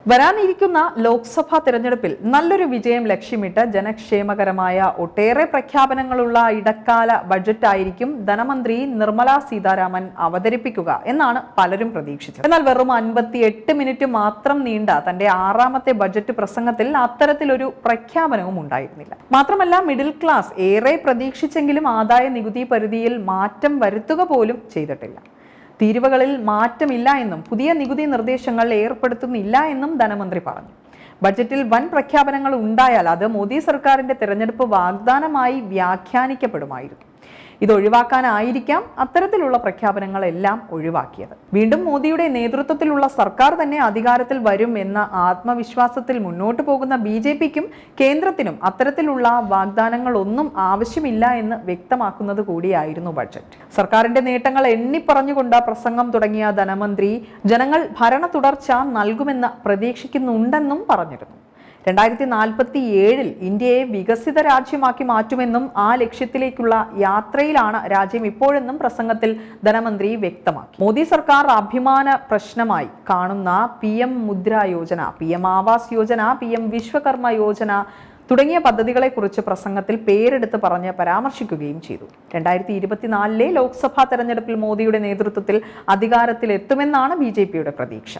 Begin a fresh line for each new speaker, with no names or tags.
വരാനിരിക്കുന്ന ലോക്സഭാ തെരഞ്ഞെടുപ്പിൽ നല്ലൊരു വിജയം ലക്ഷ്യമിട്ട് ജനക്ഷേമകരമായ ഒട്ടേറെ പ്രഖ്യാപനങ്ങളുള്ള ഇടക്കാല ബജറ്റായിരിക്കും ധനമന്ത്രി നിർമ്മല സീതാരാമൻ അവതരിപ്പിക്കുക എന്നാണ് പലരും പ്രതീക്ഷിച്ചത്. എന്നാൽ വെറും 58 മിനിറ്റ് മാത്രം നീണ്ട തന്റെ 6ാമത്തെ ബജറ്റ് പ്രസംഗത്തിൽ അത്തരത്തിലൊരു പ്രഖ്യാപനവും ഉണ്ടായിരുന്നില്ല. മാത്രമല്ല, മിഡിൽ ക്ലാസ് ഏറെ പ്രതീക്ഷിച്ചെങ്കിലും ആദായ നികുതി പരിധിയിൽ മാറ്റം വരുത്തുക പോലും ചെയ്തിട്ടില്ല. തീരുവകളിൽ മാറ്റമില്ല എന്നും പുതിയ നികുതി നിർദ്ദേശങ്ങൾ ഏർപ്പെടുത്തുന്നില്ല എന്നും ധനമന്ത്രി പറഞ്ഞു. ബജറ്റിൽ വൻ പ്രഖ്യാപനങ്ങൾ ഉണ്ടായാൽ അത് മോദി സർക്കാരിന്റെ തെരഞ്ഞെടുപ്പ് വാഗ്ദാനമായി വ്യാഖ്യാനിക്കപ്പെടുമായിരുന്നു. ഇതൊഴിവാക്കാനായിരിക്കാം അത്തരത്തിലുള്ള പ്രഖ്യാപനങ്ങളെല്ലാം ഒഴിവാക്കിയത്. വീണ്ടും മോദിയുടെ നേതൃത്വത്തിലുള്ള സർക്കാർ തന്നെ അധികാരത്തിൽ വരും എന്ന ആത്മവിശ്വാസത്തിൽ മുന്നോട്ട് പോകുന്ന BJPക്കും കേന്ദ്രത്തിനും അത്തരത്തിലുള്ള വാഗ്ദാനങ്ങളൊന്നും ആവശ്യമില്ല എന്ന് വ്യക്തമാക്കുന്നത് കൂടിയായിരുന്നു ബഡ്ജറ്റ്. സർക്കാരിന്റെ നേട്ടങ്ങൾ എണ്ണിപ്പറഞ്ഞുകൊണ്ട് പ്രസംഗം തുടങ്ങിയ ധനമന്ത്രി ജനങ്ങൾ ഭരണ തുടർച്ച നൽകുമെന്ന് പ്രതീക്ഷിക്കുന്നുണ്ടെന്നും പറഞ്ഞിരുന്നു. 2047 ഇന്ത്യയെ വികസിത രാജ്യമാക്കി മാറ്റുമെന്നും ആ ലക്ഷ്യത്തിലേക്കുള്ള യാത്രയിലാണ് രാജ്യം ഇപ്പോഴെന്നും പ്രസംഗത്തിൽ ധനമന്ത്രി വ്യക്തമാക്കി. മോദി സർക്കാർ അഭിമാന പ്രശ്നമായി കാണുന്ന PM Mudra Yojana, PM Awas Yojana, PM Vishwakarma Yojana തുടങ്ങിയ പദ്ധതികളെക്കുറിച്ച് പ്രസംഗത്തിൽ പേരെടുത്ത് പറഞ്ഞ് പരാമർശിക്കുകയും ചെയ്തു. 2024 ലോക്സഭാ തെരഞ്ഞെടുപ്പിൽ മോദിയുടെ നേതൃത്വത്തിൽ അധികാരത്തിലെത്തുമെന്നാണ് BJPയുടെ പ്രതീക്ഷ.